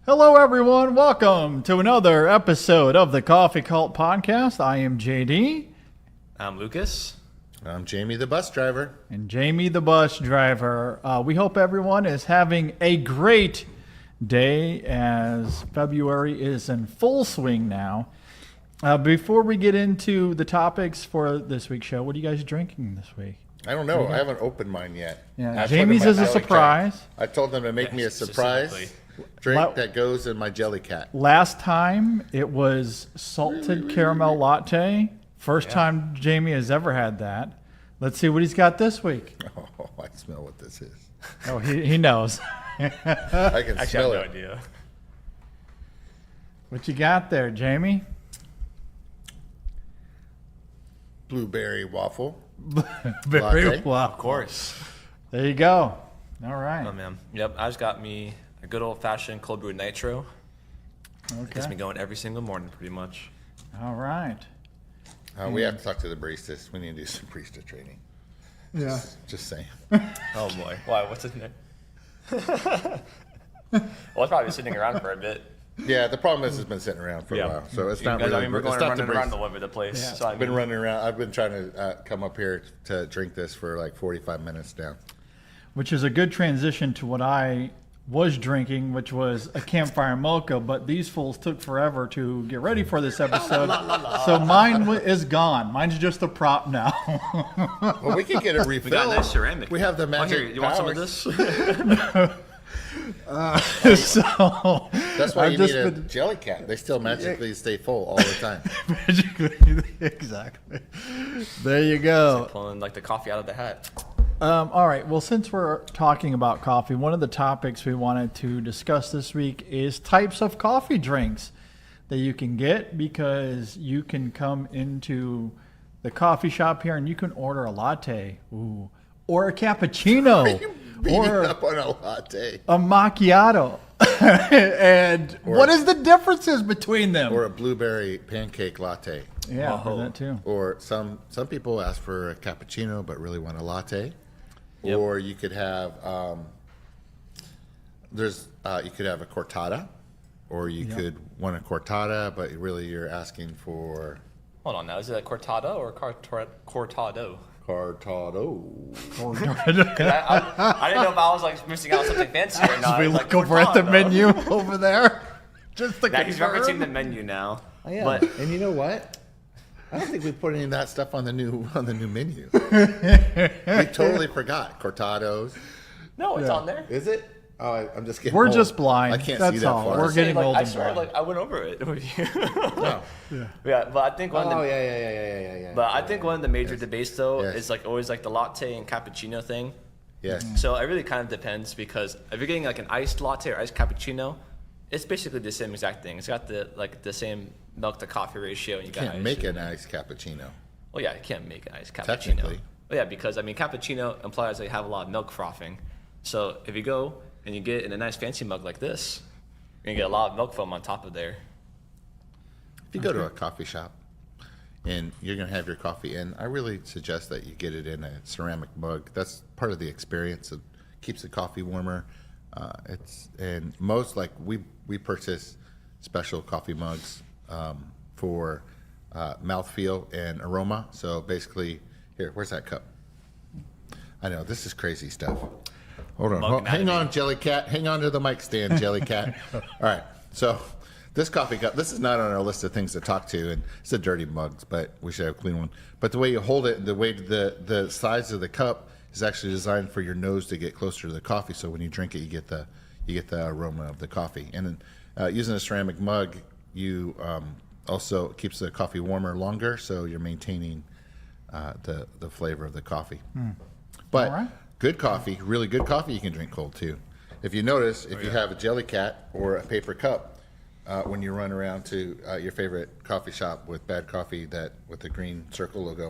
Hello, everyone. Welcome to another episode of the Koffee Kult podcast. I am JD. I'm Lucas. I'm Jamie, the bus driver. And Jamie, the bus driver. We hope everyone is having a great day as February is in full swing now. Before we get into the topics for this week's show, what are you guys drinking this week? I don't know. I haven't opened mine yet. Yeah, Jamie's is a surprise. I told them to make me a surprise drink that goes in my jelly cat. Last time it was salted caramel latte. First time Jamie has ever had that. Let's see what he's got this week. Oh, I smell what this is. Oh, he knows. I can smell it. I have no idea. What you got there, Jamie? Blueberry waffle. Very Latte? well. Of course. There you go. All right. Oh, man. Yep, I just got me a good old-fashioned cold brew nitro. Gets me Okay. going every single morning, pretty much. All right. We have to talk to the baristas. We need to do some barista training. Yeah. Just saying. Oh, boy. Why? What's in there? Well, it's probably sitting around for a bit. Yeah, the problem is it's been sitting around for a while, so it's not really. I mean, we're it's going not the running around barista. all over the place. Yeah. So I I've been mean, running around. I've been trying to come up here to drink this for like 45 minutes now. Which is a good transition to what I was drinking, which was a campfire mocha, but these fools took forever to get ready for this episode. So mine is gone. Mine's just a prop now. Well, we can get a refill. we got a nice ceramic. We have the Oh, magic here, you want some of powers. this? So That's why I've you just need a been- jelly cat. They still magically stay full all the time. magically, exactly. There you go. Pulling like the coffee out of the hat. All right. Well, since we're talking about coffee, one of the topics we wanted to discuss this week is types of coffee drinks that you can get, because you can come into the coffee shop here and you can order a latte, or a cappuccino, Beating or up on a latte. a macchiato. And Or- what is the differences between them? Or a blueberry pancake latte. Yeah, Whoa. for that too. Or some people ask for a cappuccino but really want a latte. Yep. Or you could have you could have a cortada, or you could want a cortada but really you're asking for Hold on now. Is it a cortado or cortado? cortado. I didn't know if I was like missing out on something fancy or not. We It's look like, over at the cortado. menu over there. Just to Now he's confirm. referencing the menu now. Oh, yeah. But And you know what? I don't think we put any of that stuff on the new menu. We totally forgot cortados. no, it's on there. Is it? Oh, I'm just kidding. We're old. just blind. I can't That's see that all. far. We're getting like, old I and swear, blind. like I went over it with you. Oh. Yeah, but I think one of the yeah. but I think one of the major debates though Yes. is like always like the latte and cappuccino thing. Yes. So it really kind of depends, because if you're getting like an iced latte or iced cappuccino, it's basically the same exact thing. It's got the same milk to coffee ratio, and you got Can't ice make in an it. iced cappuccino. Well, yeah, you can't make an iced cappuccino. Technically. Well, yeah, because I mean, cappuccino implies that you have a lot of milk frothing. So if you go and you get it in a nice fancy mug like this, you're gonna get a lot of milk foam on top of there. If you go to a coffee shop and you're going to have your coffee in, I really suggest that you get it in a ceramic mug. That's part of the experience. It keeps the coffee warmer. And most, like we purchase special coffee mugs for mouthfeel and aroma. So basically, here, where's that cup? I know this is crazy stuff. Hold on, Mug hang anatomy. on, Jelly Cat. Hang on to the mic stand, Jelly Cat. All right, so this coffee cup, this is not on our list of things to talk to, and it's a dirty mug, but we should have a clean one. But the way you hold it, the way the size of the cup is actually designed for your nose to get closer to the coffee. So when you drink it, you get the aroma of the coffee. And then, using a ceramic mug, you also keeps the coffee warmer longer, so you're maintaining the flavor of the coffee. But All right. good coffee, really good coffee, you can drink cold too. If you notice, if you have a jelly cat or a paper cup, when you run around to your favorite coffee shop with bad coffee with the green circle logo,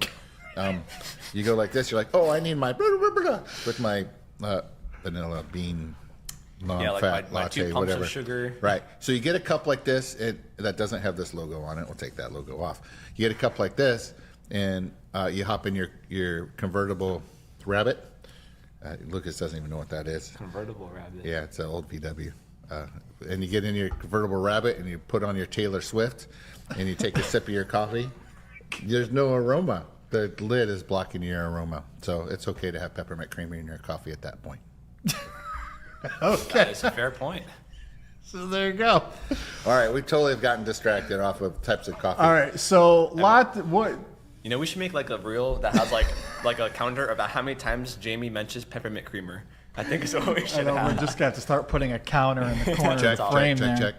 you go like this. You're like, oh, I need my with my vanilla bean non-fat my latte, 2 pumps whatever. of sugar. Right. So you get a cup like this that doesn't have this logo on it. We'll take that logo off. You get a cup like this, and you hop in your convertible Rabbit. Lucas doesn't even know what that is. Convertible rabbit. Yeah, it's an old VW. and you get in your convertible Rabbit and you put on your Taylor Swift and you take a sip of your coffee, there's no aroma. The lid is blocking your aroma. So it's okay to have peppermint creamer in your coffee at that point. Okay. That is a fair point. So there you go. All right, we totally have gotten distracted off of types of coffee. All right. So what? You know, we should make like a reel that has like a counter about how many times Jamie mentions peppermint creamer. I think is what we I should know have. we're just got to start putting a counter in the corner Check, of the frame there. check.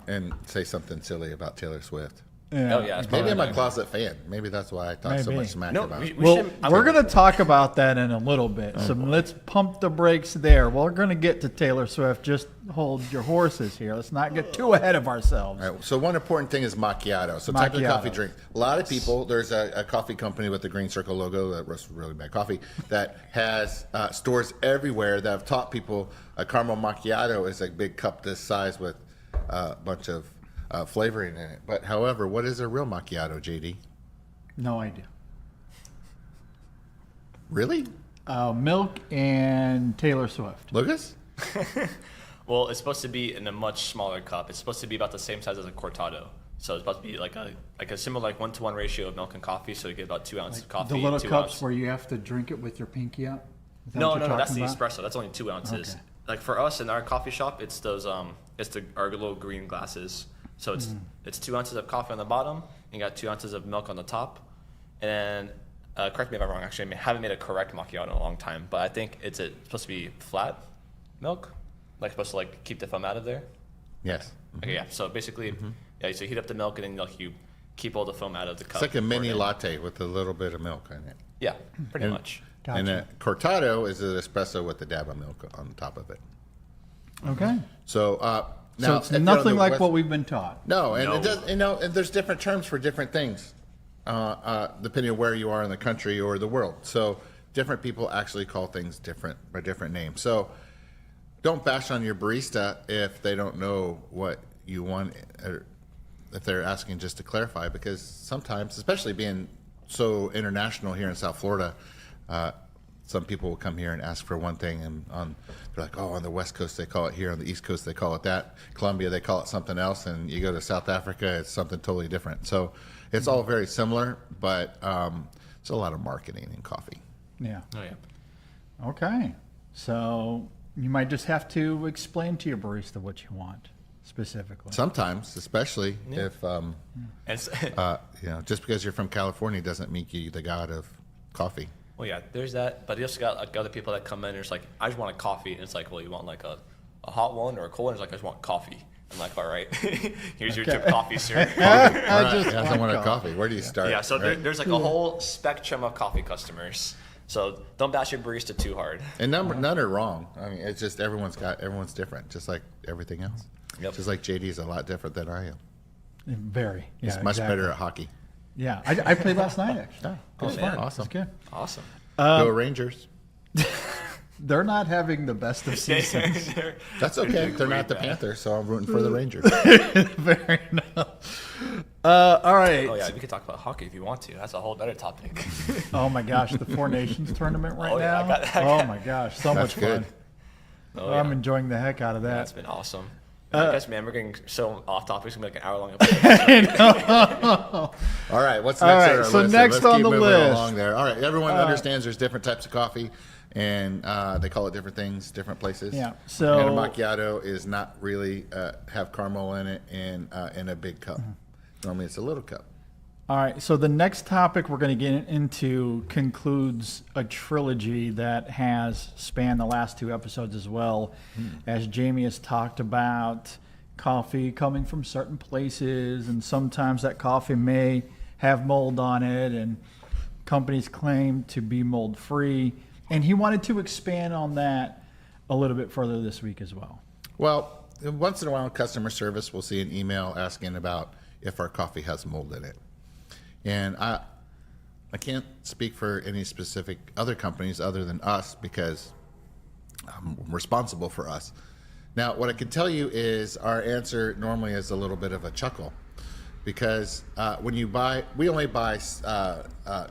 And say something silly about Taylor Swift. Yeah. Oh yeah, it's Maybe I'm a probably- closet fan. Maybe that's why I talk so Maybe. much smack No, about it. we Well, should. we're going to talk about that in a little bit. So let's pump the brakes there. We're going to get to Taylor Swift. Just hold your horses here. Let's not get too ahead of ourselves. All right, so one important thing is macchiato. So type of Macchiato. coffee drink. A lot of people, there's a coffee company with the green circle logo that roasts really bad coffee that has stores everywhere that have taught people a caramel macchiato is a big cup this size with a bunch of flavoring in it. But however, what is a real macchiato, JD? No idea. Really? Milk and Taylor Swift. Lucas? Well, it's supposed to be in a much smaller cup. It's supposed to be about the same size as a cortado. So it's supposed to be like a similar 1-to-1 ratio of milk and coffee. So you get about 2 ounces of coffee. The little 2 cups ounces. where you have to drink it with your pinky up? Is that No, what you're that's the talking about? espresso. That's only 2 ounces. Okay. Like for us in our coffee shop, it's those our little green glasses. So it's 2 ounces of coffee on the bottom, and you got 2 ounces of milk on the top. And correct me if I'm wrong. Actually, I haven't made a correct macchiato in a long time, but I think it's supposed to be flat milk, like supposed to like keep the foam out of there. Yes. Okay, yeah. So basically, yeah. So you heat up the milk, and then like you keep all the foam out of the cup. It's like a mini beforehand. latte with a little bit of milk in it. Yeah, pretty much. Gotcha. And a cortado is an espresso with a dab of milk on the top of it. Okay. So So now, it's if you're on nothing the like West- what we've been taught. No, and No. it does. And there's different terms for different things, depending on where you are in the country or the world. So different people actually call things different by different names. So don't bash on your barista if they don't know what you want, or if they're asking just to clarify. Because sometimes, especially being so international here in South Florida, some people will come here and ask for one thing, and they're like, oh, on the West Coast they call it here, on the East Coast they call it that, Colombia they call it something else, and you go to South Africa, it's something totally different. So it's all very similar, but it's a lot of marketing in coffee. Yeah. Oh yeah. Okay. So you might just have to explain to your barista what you want specifically. Sometimes, especially if And it's, just because you're from California doesn't make you the god of coffee. well, yeah, there's that. But you also got like other people that come in and it's like, I just want a coffee. And it's like, well, you want like a hot one or a cold one? It's like, I just want coffee. I'm like, all right, here's your tip coffee, sir. I just Right, want want a coffee. coffee. Where do you start? Yeah, so right? there's like a whole spectrum of coffee customers. So don't bash your barista too hard. And none are wrong. I mean, it's just everyone's different, just like everything else. Yep. Just like JD's a lot different than I am. Very. He's Yeah, much exactly. better at hockey. Yeah. I played last night, actually. Oh, It was man. fun. Awesome. It's good. Awesome. Go Rangers. They're not having the best of seasons. That's okay. They're not the Panthers, so I'm rooting for the Rangers. Fair enough. All right. Oh yeah, we could talk about hockey if you want to. That's a whole other topic. Oh my gosh, the Four Nations tournament right Oh, yeah, now. I got- Oh my gosh, so That's much good. fun. Oh, I'm yeah. enjoying the heck out of That's that. been awesome. I guess, man, we're getting so off topic. It's gonna be like an hour long episode. All right, what's All next right, on our so list? next Let's on keep the moving list. along there. All right, everyone understands there's different types of coffee, and they call it different things, different places. Yeah, so- and a macchiato is not really have caramel in it and in a big cup. Normally, it's a little cup. All right, so the next topic we're going to get into concludes a trilogy that has spanned the last 2 episodes as well. As Jamie has talked about coffee coming from certain places, and sometimes that coffee may have mold on it, and companies claim to be mold free. And he wanted to expand on that a little bit further this week as well. Well, once in a while, in customer service, we'll see an email asking about if our coffee has mold in it. And I can't speak for any specific other companies other than us because I'm responsible for us. Now, what I can tell you is our answer normally is a little bit of a chuckle because when you buy, we only buy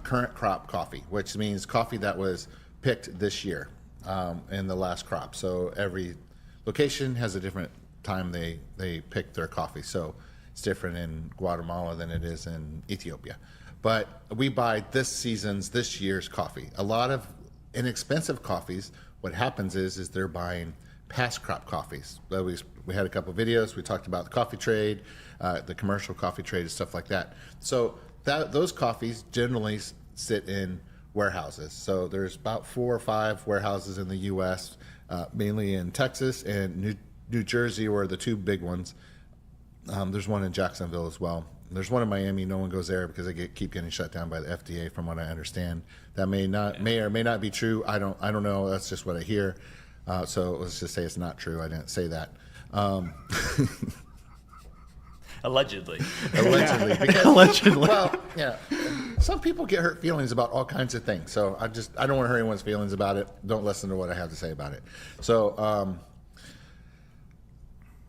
current crop coffee, which means coffee that was picked this year in the last crop. So every location has a different time they pick their coffee. So it's different in Guatemala than it is in Ethiopia. But we buy this year's coffee. A lot of inexpensive coffees, what happens is they're buying past crop coffees. We had a couple of videos. We talked about the coffee trade, the commercial coffee trade, and stuff like that. So those coffees generally sit in warehouses. So there's about 4 or 5 warehouses in the U.S., mainly in Texas and New Jersey were the 2 big ones. There's one in Jacksonville as well. There's one in Miami. No one goes there because they keep getting shut down by the FDA, from what I understand. That may or may not be true. I don't know. That's just what I hear. So let's just say it's not true. I didn't say that. Allegedly. Because, Allegedly. Well, yeah. Some people get hurt feelings about all kinds of things. So I don't want to hurt anyone's feelings about it. Don't listen to what I have to say about it. So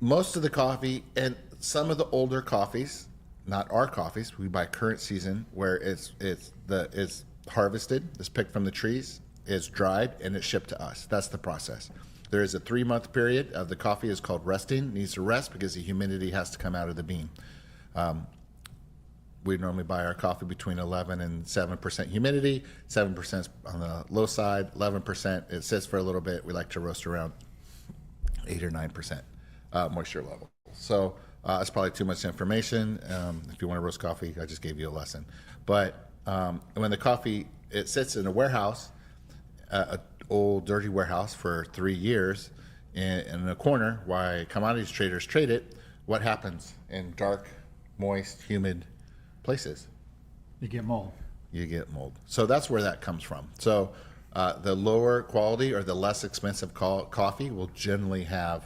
most of the coffee and some of the older coffees, not our coffees, we buy current season, where it's harvested, it's picked from the trees, it's dried, and it's shipped to us. That's the process. There is a 3-month period of the coffee is called resting. It needs to rest because the humidity has to come out of the bean. We normally buy our coffee between 11 and 7% humidity. 7% on the low side, 11% it sits for a little bit. We like to roast around 8 or 9% moisture level. So it's probably too much information. If you want to roast coffee, I just gave you a lesson. But when the coffee, it sits in a warehouse, an old dirty warehouse for 3 years in a corner, why commodities traders trade it, what happens in dark, moist, humid places? You get mold. You get mold. So that's where that comes from. So the lower quality or the less expensive coffee will generally have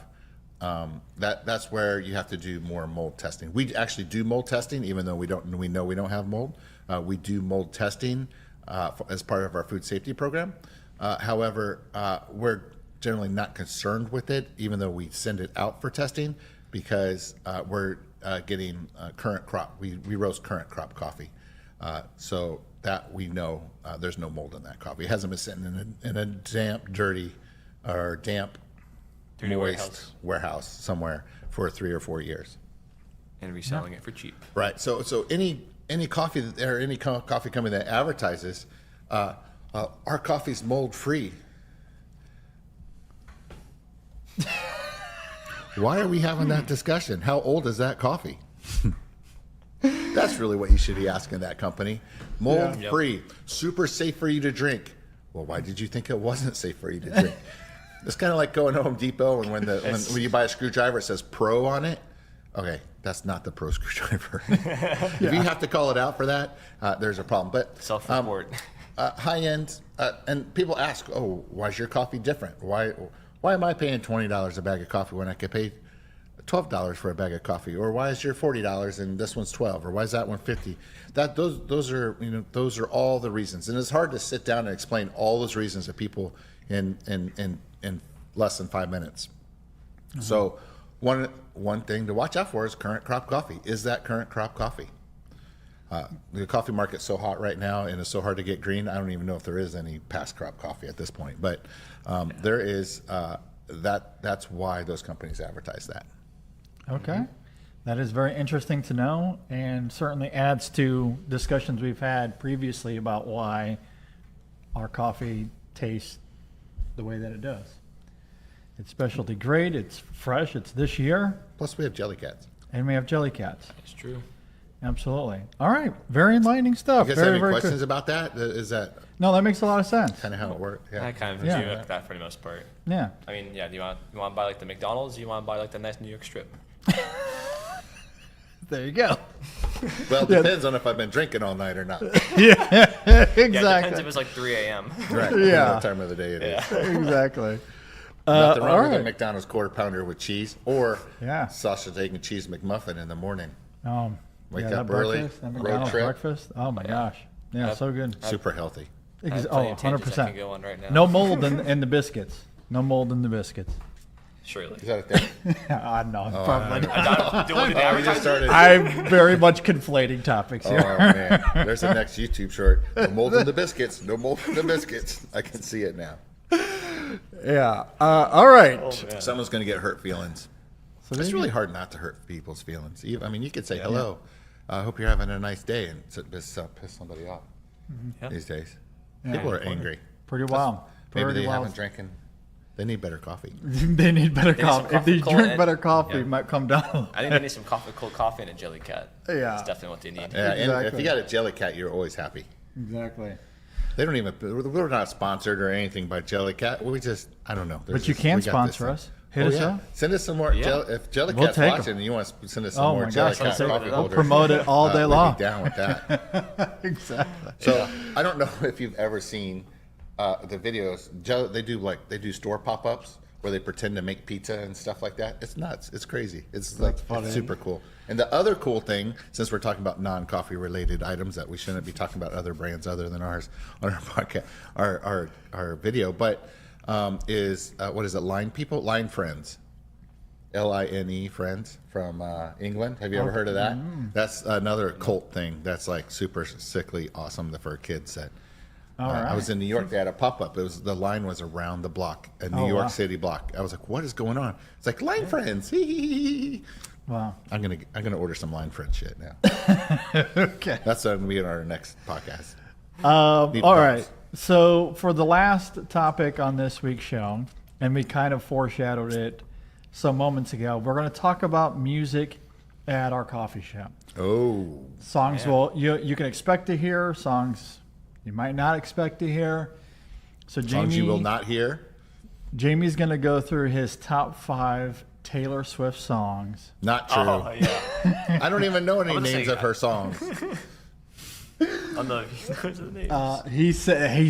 that's where you have to do more mold testing. We actually do mold testing, even though we know we don't have mold. We do mold testing as part of our food safety program. However, we're generally not concerned with it, even though we send it out for testing, because we're getting current crop. We roast current crop coffee, so that we know there's no mold in that coffee. It hasn't been sitting in a damp, dirty, or damp, moist warehouse somewhere for 3 or 4 years, and reselling it for cheap. Right. So any coffee or any coffee company that advertises our coffee's mold free. Why are we having that discussion? How old is that coffee? That's really what you should be asking that company. Mold free, super safe for you to drink. Well, why did you think it wasn't safe for you to drink? It's kind of like going to Home Depot and when you buy a screwdriver, it says Pro on it. Okay, that's not the Pro screwdriver. If you have to call it out for that, there's a problem. But Self-report. High end, and people ask, "Oh, why is your coffee different? Why am I paying $20 a bag of coffee when I could pay $12 for a bag of coffee? Or why is your $40 and this one's $12? Or why is that one $50?" Those are all the reasons, and it's hard to sit down and explain all those reasons to people in less than 5 minutes. Mm-hmm. So one thing to watch out for is current crop coffee. Is that current crop coffee? The coffee market's so hot right now, and it's so hard to get green. I don't even know if there is any past crop coffee at this point, but there is. That's why those companies advertise that. Okay, that is very interesting to know, and certainly adds to discussions we've had previously about why our coffee tastes the way that it does. It's specialty grade. It's fresh. It's this year. Plus, we have jelly cats. And we have jelly cats. That's true. Absolutely. All right. Very enlightening stuff. You guys have any questions about that? Is that No, that makes a lot of sense. kind of how it works? Yeah. I kind of Yeah. agree with that for the most part. Yeah. I mean, yeah. Do you want to buy like the McDonald's? Or you want to buy like the nice New York strip? There you go. Well, it depends on if I've been drinking all night or not. Yeah, Yeah, it depends exactly. if it's like 3 a.m. Right. Yeah. What time of the day it is. Exactly. Nothing all wrong with a right. McDonald's quarter pounder with cheese or Yeah. sausage, egg, and cheese McMuffin in the morning. Wake that up early, breakfast, that road McDonald's trip. breakfast. Oh my gosh. Yeah, so good. Super healthy. I have Oh, plenty of tangents I 100%. can go on right now. No mold in the biscuits. No mold in the biscuits. Surely. Is that a thing? No, probably not. We just started. I'm very much conflating topics Oh here. man, there's the next YouTube short. No mold in the biscuits. No mold in the biscuits. I can see it now. Yeah. All right. Oh, man. Someone's going to get hurt feelings. So there It's you really go. hard not to hurt people's feelings. I mean, you could say hello. I hope you're having a nice day, and piss somebody off Yeah. these days. Yeah. People are angry. Pretty wild. Maybe Pretty they wild. haven't drinking. They need better coffee. They need better They need some coffee. If they Koffee Kult drink and- better coffee, yeah. it might come down. I think they need some Koffee Kult coffee and a Jelly Cat. Yeah. That's definitely what they need. Yeah, and if Exactly. you got a Jellycat, you're always happy. Exactly. They don't even. We're not sponsored or anything by Jellycat. We just, I don't know. But you can sponsor us. Hit us up. Send us some more. Yeah. If Jellycat's We'll take 'em. watching and you want to send us some Oh more my gosh, Jellycat I'll coffee take it. holders, Promote it all day we'd long. be down with that. Exactly. So I don't know if you've ever seen the videos. They do store pop-ups where they pretend to make pizza and stuff like that. It's nuts. It's crazy. It's like funny. it's super cool. And the other cool thing, since we're talking about non-coffee related items that we shouldn't be talking about other brands other than ours on our podcast, our video, but is what is it? Line Friends. Line Friends from England. Have you ever heard of that? That's another cult thing that's like super sickly awesome for kids. That All right. I was in New York. They had a pop up. The line was around the block, a New Oh, York wow. City block. I was like, what is going on? It's like Line Friends. Wow. I'm gonna order some Line Friends shit now. Okay. That's gonna be in our next podcast. Need All props. right. So for the last topic on this week's show, and we kind of foreshadowed it some moments ago, we're going to talk about music at our coffee shop. Oh, Songs you can expect to hear, songs you might not expect to hear. So songs you will not hear. Jamie's going to go through his top 5 Taylor Swift songs. Not true. Oh, yeah. I don't even know any gonna say names of that. her songs. On the names. He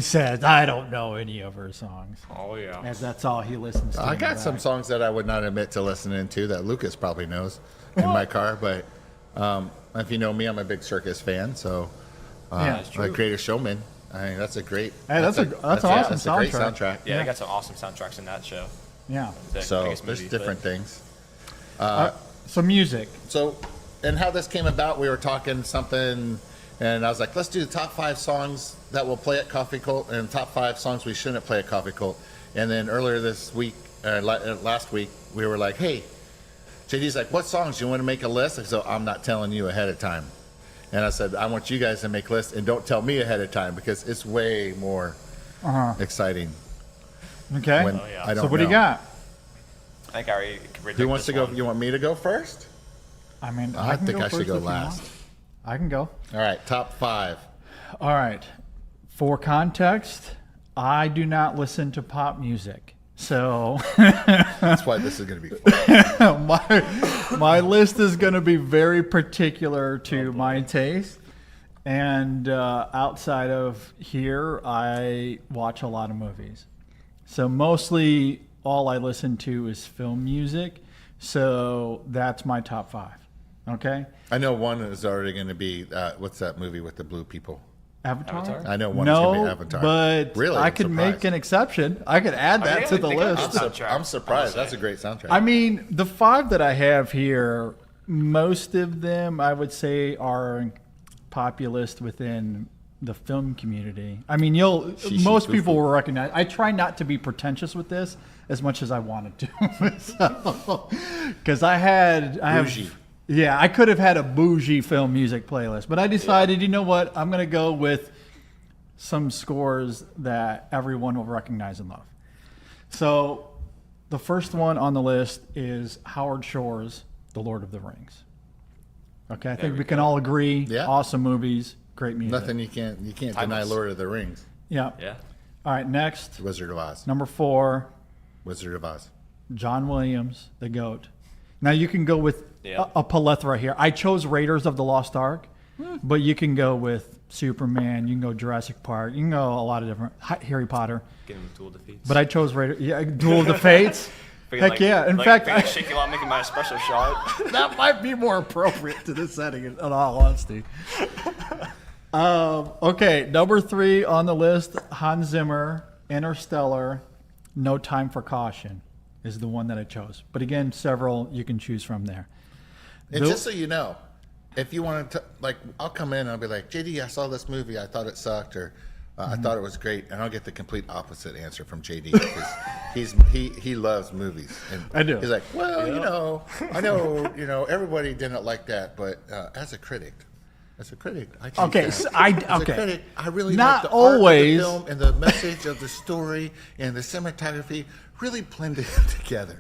says, I don't know any of her songs. Oh, yeah. As that's all he listens to. I in the got some back. songs that I would not admit to listening to that Lucas probably knows in my car, but if you know me, I'm a big Circus fan, so Yeah, that's true. like Greatest Showman. I mean, that's a great. Hey, that's an awesome that's a great soundtrack. soundtrack. Yeah, they got some awesome soundtracks in that show. Yeah. The So biggest there's movie, different but- things. So music. So, and how this came about, we were talking something, and I was like, let's do the top 5 songs that will play at Coffee Kult and top 5 songs we shouldn't play at Coffee Kult. And then earlier this week, last week, we were like, hey, JD's like, what songs? Do you want to make a list? So I'm not telling you ahead of time. And I said, I want you guys to make lists and don't tell me ahead of time because it's way more exciting Okay. when yeah. I don't So what do you know. got? I think I already can predict Who wants this to go? one. You want me to go first? I mean, I can think I should first go if you want. last. I can go. All right, top 5. All right. For context, I do not listen to pop music. So That's why this is going to be fun. my list is going to be very particular to my taste. And outside of here, I watch a lot of movies. So mostly all I listen to is film music. So that's my top 5. Okay? I know one is already going to be what's that movie with the blue people? Avatar? I know one is going to No, be Avatar. but really, I I'm could surprised. make an exception. I could add that yeah, to the they got list. soundtrack. I'm surprised. I will That's a say. great soundtrack. I mean, the 5 that I have here, most of them I would say are populist within the film community. I mean, most foo, people foo. will recognize. I try not to be pretentious with this as much as I wanted to, because Bougie. I could have had a bougie film music playlist, but I decided, you know what, I'm going to go with some scores that everyone will recognize and love. So the first one on the list is Howard Shore's The Lord of the Rings. Okay, I think we can all agree. Yeah. Awesome movies, great music. Nothing you can't deny Timeless. Lord of the Rings, Yeah. Yeah. All right, next, Wizard of Oz, number 4, Wizard of Oz. John Williams, The GOAT. Now you can go with Yeah. a plethora here. I chose Raiders of the Lost Ark, but you can go with Superman. You can go Jurassic Park. You can go a lot of different Harry Potter. Get him dual defeats. But I chose Raiders. Yeah, Duel of the Fates. Freaking, Heck like- yeah! In like, fact, freaking shaking while making my espresso shot. that might be more appropriate to this setting, in all honesty. Okay, number 3 on the list, Hans Zimmer, Interstellar, No Time for Caution is the one that I chose. But again, several you can choose from there. And Bill- just so you know, if you want to, like, I'll come in and I'll be like, JD, I saw this movie, I thought it sucked, or I thought it was great, and I'll get the complete opposite answer from JD because he loves movies. And I do. He's like, well, I know, everybody didn't like that, but as a critic, I think Okay, that. so As a critic, I really Not like the always. art of the film and the message of the story and the cinematography really blended together.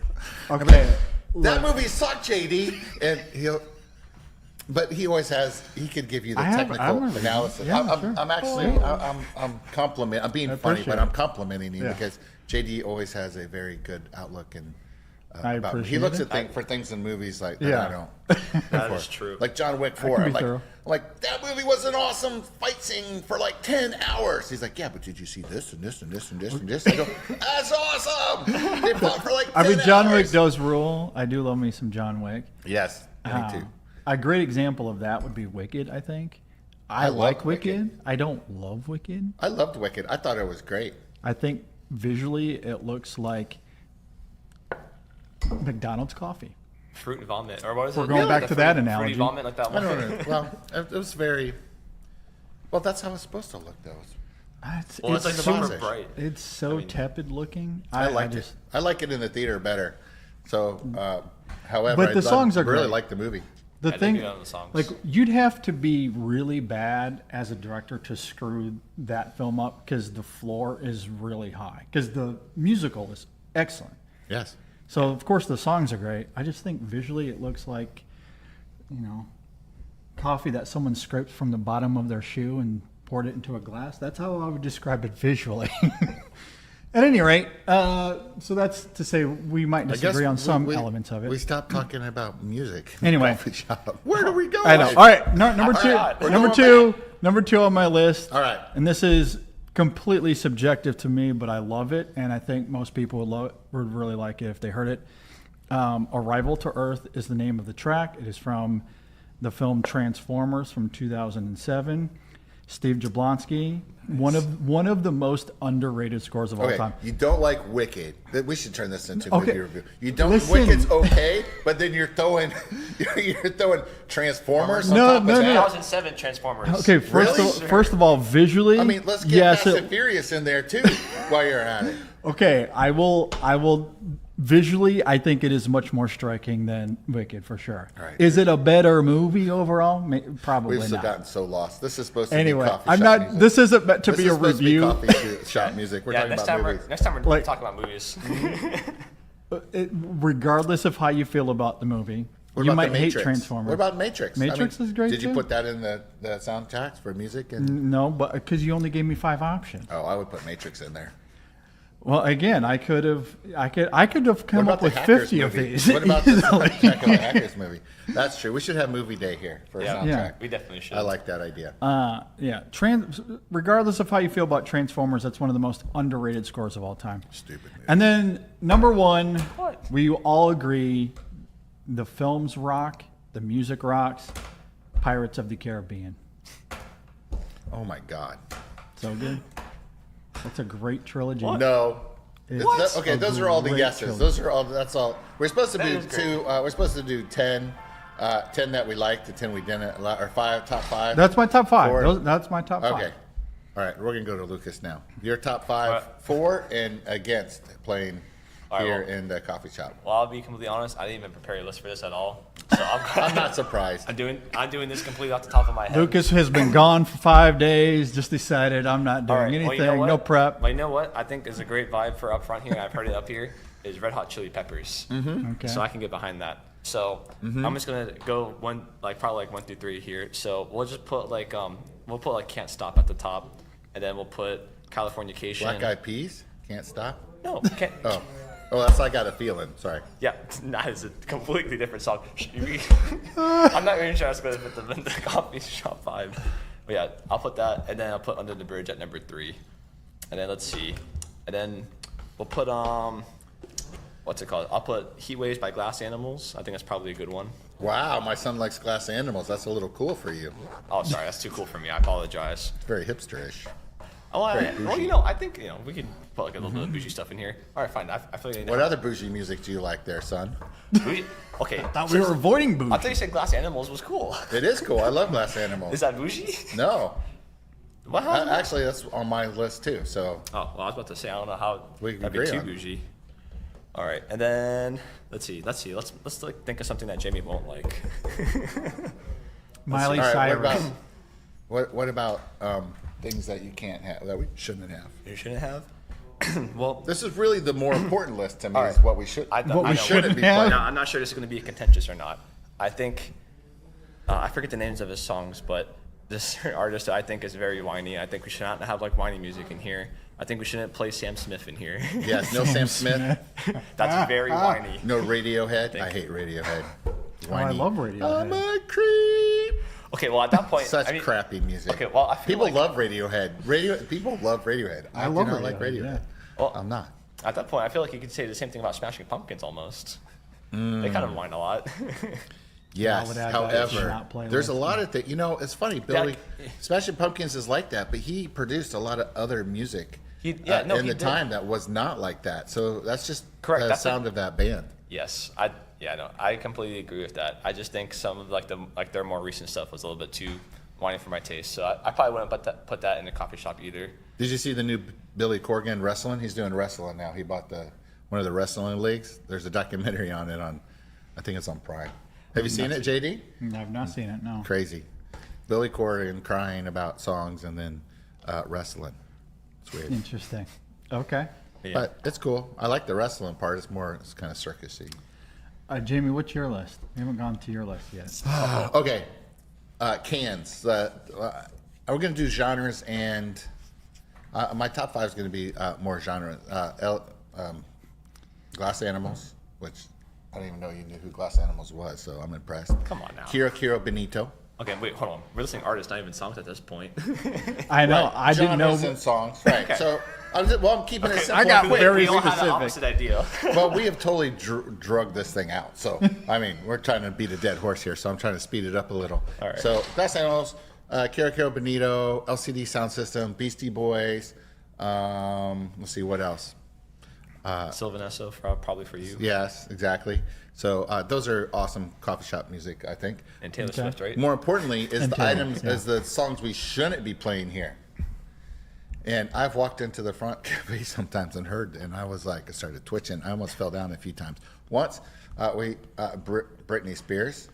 Okay, That movie sucked, JD, and but he always has. He could give you the technical analysis. Yeah, sure. I'm actually, I'm complimenting. I'm being funny, but I'm complimenting him because JD always has a very good outlook and. I About appreciate he looks it. at for things in movies like that Yeah. I don't. That is true. Like John Wick 4. can I'm be thorough. like, that movie was an awesome fight scene for like 10 hours. He's like, yeah, but did you see this and this and this and this and this? I go, that's awesome. They fought for like 10 I mean, John hours. Wick does rule. I do love me some John Wick. Yes, me too. A great example of that would be Wicked, I think. I like love Wicked. Wicked. I don't love Wicked. I loved Wicked. I thought it was great. I think visually it looks like McDonald's coffee. Fruit and vomit, or what is We're it? going back The to that fruity analogy. vomit, like that I one. don't know. Well, it was very. Well, that's how it's supposed to look, though. Well, it's like so- super sausage. bright. It's so I mean, tepid looking. I liked it. I like it in the theater better. So, however, But the songs are really great. like the movie. The I thing, dig it on the songs. like, you'd have to be really bad as a director to screw that film up because the floor is really high. Because the musical is excellent. Yes. So of course the songs are great. I just think visually it looks like, coffee that someone scraped from the bottom of their shoe and poured it into a glass. That's how I would describe it visually. At any rate, so that's to say we might disagree on some elements of it. We stopped talking about music. Anyway. Coffee shop. Where do we go? I know. All right, number two. We're Number two on my list. All right. And this is completely subjective to me, but I love it, and I think most people would really like it if they heard it. Arrival to Earth is the name of the track. It is from the film Transformers from 2007. Steve Jablonsky, one of the most underrated scores of all Okay, time. you don't like Wicked. We should turn this into a Okay. movie review. You don't. Listen. Wicked's okay, but then you're throwing Transformers. No, on top no, of no. that. 2007 Transformers. Okay, first of all, visually, I mean, let's get yes, Fast and Furious in there too while you're at it. okay, I will. Visually, I think it is much more striking than Wicked for sure. All right. Is it a better movie overall? Probably We've not. gotten so lost. This is supposed to Anyway, be coffee I'm shop not. music. This isn't meant to This be is a supposed review. To be coffee shop music. We're Yeah, talking about movies. next time we're Like- talking about movies. Regardless of how you feel about the movie, What you about might the hate Matrix? Transformers. What about Matrix? Matrix is great, Did you too. put that in the soundtracks for music? And No, but because you only gave me 5 options. oh, I would put Matrix in there. Well, again, I could have come What about up the with Hackers 50 of movie? these. What about the easily. Hackers movie? That's true. We should have movie day here for a Yeah. soundtrack. Yeah. We definitely should. I like that idea. Yeah, regardless of how you feel about Transformers, that's one of the most underrated scores of all time. Stupid movie. And then number one, What? we all agree, the films rock, the music rocks, Pirates of the Caribbean. Oh my God. So good. That's a great trilogy. No. It's Okay, a those are all the great yeses. trilogy. Those are all. That's all. We're supposed to That do is great. two. We're supposed to do 10 that we liked, the 10 we didn't, or top five. That's my top 5. Four. That's my top 5. Okay. All right, we're gonna go to Lucas now. Your top 5 All right. for and against playing All right, here well- in the coffee shop. Well, I'll be completely honest. I didn't even prepare a list for this at all. So I'm not surprised. I'm doing this completely off the top of my head. Lucas has been gone for 5 days. Just decided I'm not doing All right, anything. well, you know what? No prep. Well, you know what? I think is a great vibe for up front here. I've heard it up here. Is Red Hot Chili Peppers. Okay. So I can get behind that. So I'm just gonna go probably 1 through 3 here. So we'll just put Can't Stop at the top, and then we'll put Californication. Black Eyed Peas, Can't Stop. No, can't. Oh, that's I Got a Feeling. Sorry. Yeah, that is a completely different song. I'm not even sure I was going to put the coffee shop 5. But yeah, I'll put that, and then I'll put Under the Bridge at number 3. And then let's see. And then we'll put, what's it called? I'll put Heat Waves by Glass Animals. I think that's probably a good one. Wow, my son likes glass animals. That's a little cool for you. Oh, sorry, that's too cool for me. I apologize. It's very hipsterish. Oh, Very well, bougie. I think, we can put like a little bit of bougie stuff in here. All right, fine. I feel like What other bougie music do you like there, son? bougie? Okay. Thought we were avoiding I booze. thought you said Glass Animals was cool. It is cool. I love glass animals. Is that bougie? No. What hell? Actually, that's on my list too. So Oh, well, I was about to say I don't know how We can that'd be agree too on it. bougie. All right, and then let's see. Let's like think of something that Jamie won't like. Miley all right, Cyrus. what about things that you can't have that we shouldn't have? You shouldn't have. Well, This is really the more important list to me. All Is right. what we should. I What we know. shouldn't be have. playing. No, I'm not sure this is going to be contentious or not. I think I forget the names of his songs, but this artist I think is very whiny. I think we should not have like whiny music in here. I think we shouldn't play Sam Smith in here. Yes, no Sam Smith, That's very whiny. no Radiohead. I hate Radiohead. Oh, I love Radiohead. I'm a creep. Okay, well at that point, Such I mean, crappy music. Okay, well I feel People like love Radiohead. People love Radiohead. I love do not like Radiohead, Radiohead. yeah. Well, I'm not. at that point I feel like you could say the same thing about Smashing Pumpkins almost. They kind of whine a lot. Yes. would add that to However, not playlist. there's a lot of things. You know, it's funny. Billy, Yeah. Smashing Pumpkins is like that, but he produced a lot of other music He in he the did. time that was not like that. So that's just Correct, the that's sound of that band. Yes, I completely agree with that. I just think some of like their more recent stuff was a little bit too whiny for my taste. So I probably wouldn't put that in a coffee shop either. Did you see the new Billy Corgan wrestling? He's doing wrestling now. He bought one of the wrestling leagues. There's a documentary on it I think it's on Prime. Have you seen it, JD? I've not seen it, no. Crazy. Billy Corgan crying about songs and then wrestling. It's weird. Interesting. Okay. Yeah. But it's cool. I like the wrestling part. It's kind of circusy. Jamie, what's your list? We haven't gone to your list yet. Okay. Cans. Are we going to do genres and my top 5 is going to be more genre. Glass Animals, which I didn't even know you knew who Glass Animals was, so I'm impressed. Come on now. Kira Benito. Okay, wait, hold on. We're listening artists, not even songs at this point. I know. Right. I didn't know. Genres and songs. Right. Okay. So I'm keeping it simple. I got Wait, very we all had the specific. opposite idea. Well, we have totally drugged this thing out. So, I mean, we're trying to beat a dead horse here, so I'm trying to speed it up a little. All right. So, Glass Animals, Kira Benito, LCD Sound System, Beastie Boys. Let's see, what else? Sylvan Esso, probably for you. Yes, exactly. So, those are awesome coffee shop music, I think. And Taylor Okay. Swift, right? More importantly, is And the Taylor, items, yeah. is the songs we shouldn't be playing here. And I've walked into the front cafe sometimes and heard, and I was like, I started twitching. I almost fell down a few times. Once, Britney Spears.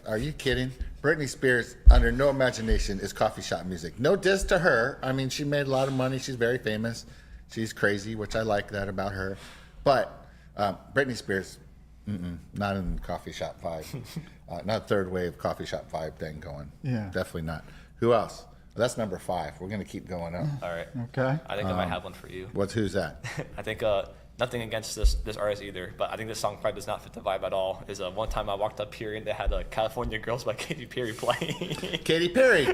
Are you kidding? Britney Spears, under no imagination, is coffee shop music. No diss to her. I mean, she made a lot of money. She's very famous. She's crazy, which I like that about her. But Britney Spears, not in coffee shop vibe. Not third wave coffee shop vibe thing going. Yeah. Definitely not. Who else? That's number 5. We're going to keep going up. All right. Okay. I think I might have one for you. Who's that? I think nothing against this artist either, but I think this song probably does not fit the vibe at all. Is one time I walked up here and they had California Girls by Katy Perry playing. Katy Perry.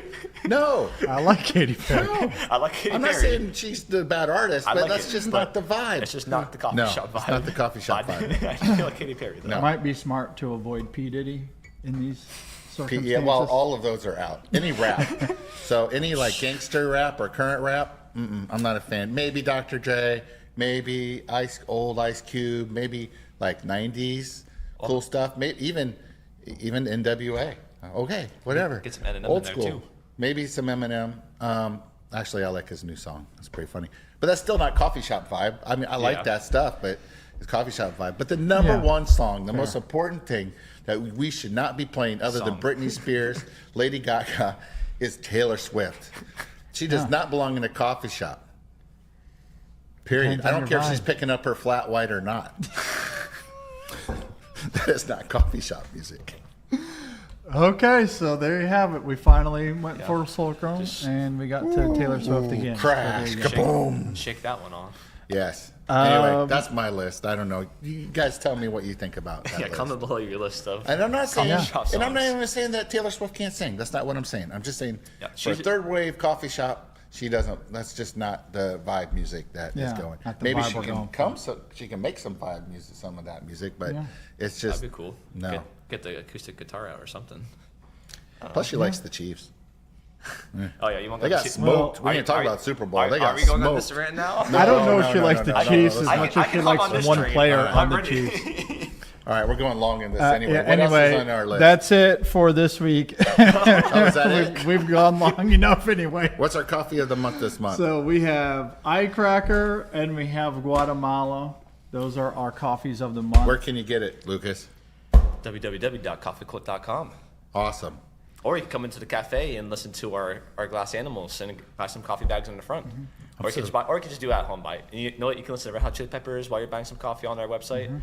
No. I like Katy Perry. No. I like Katy I'm Perry. not saying she's the bad artist, I but like that's it, just but not the vibe. It's just not the coffee No, shop vibe. it's not the coffee shop But vibe. I feel like Katy Perry though. No. It might be smart to avoid P. Diddy in these circumstances. Yeah, well, all of those are out. Any rap. So any like gangster rap or current rap, I'm not a fan. Maybe Dr. Dre, maybe old Ice Cube, maybe like 90s cool stuff. Maybe even NWA. Okay, whatever. Get some Eminem old in there, school. too. Maybe some Eminem. Actually, I like his new song. It's pretty funny. But that's still not coffee shop vibe. I mean, I like Yeah. that stuff, but it's coffee shop vibe. But the number Yeah. one song, the most important thing that we should not be playing other than Song. Britney Spears, Lady Gaga, is Taylor Swift. She does not belong in a coffee shop. Period. Depends I on don't your care if she's vibe. picking up her flat white or not. That is not coffee shop music. Okay, so there you have it. We finally went full circle, and we got to Taylor Swift again. So Crash, there you go. kaboom. Shake that one off. Yes. Anyway, Um, that's my list. I don't know. You guys tell me what you think about that Yeah, list. comment below your list of. And I'm not saying, Coffee shop and I'm not songs. even saying that Taylor Swift can't sing. That's not what I'm saying. I'm just saying Yeah, for a she's- third wave coffee shop, she doesn't. That's just not the vibe music that is Yeah, going. not the Maybe vibe she we're can going come. So she can make some vibe music, some of that music, but Yeah. it's just That'd be cool. No. Get the acoustic guitar out or something. Plus, she likes the Chiefs. Oh yeah, you want They to got smoked. we Are didn't talk you- about Super Bowl. Are, They got are we going on smoked. this rant now? I don't know No, if she no, likes no, the no, no, Chiefs no, as no. much I as she can come likes on this one train. player All right. on the I'm ready. Chiefs. All right, we're going long in this anyway. Yeah, What anyway, else is on our list? that's it for this week. Is that it? We've gone long enough anyway. What's our coffee of the month this month? So we have iCracker and we have Guatemala. Those are our coffees of the month. Where can you get it, Lucas? www.koffeekult.com. Awesome. Or you can come into the cafe and listen to our glass animals and buy some coffee bags in the front. Or you can just buy, or you can just do it at home buy. And you know what? You can listen to Red Hot Chili Peppers while you're buying some coffee on our website.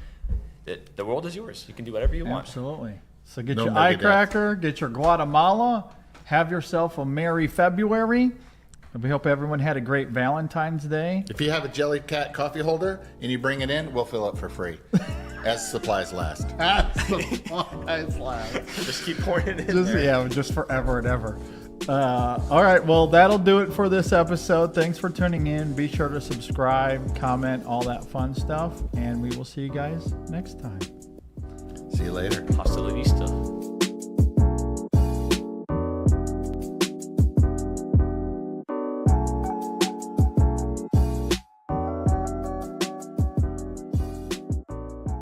The world is yours. You can do whatever you want. Absolutely. So get No your Megadeth. iCracker, get your Guatemala, have yourself a Merry February. And we hope everyone had a great Valentine's Day. If you have a Jelly Cat coffee holder and you bring it in, we'll fill it for free, as supplies last. Just keep pouring it in there. Yeah, just forever and ever. All right, well, that'll do it for this episode. Thanks for tuning in. Be sure to subscribe, comment, all that fun stuff, and we will see you guys next time. See you later. Hasta la vista.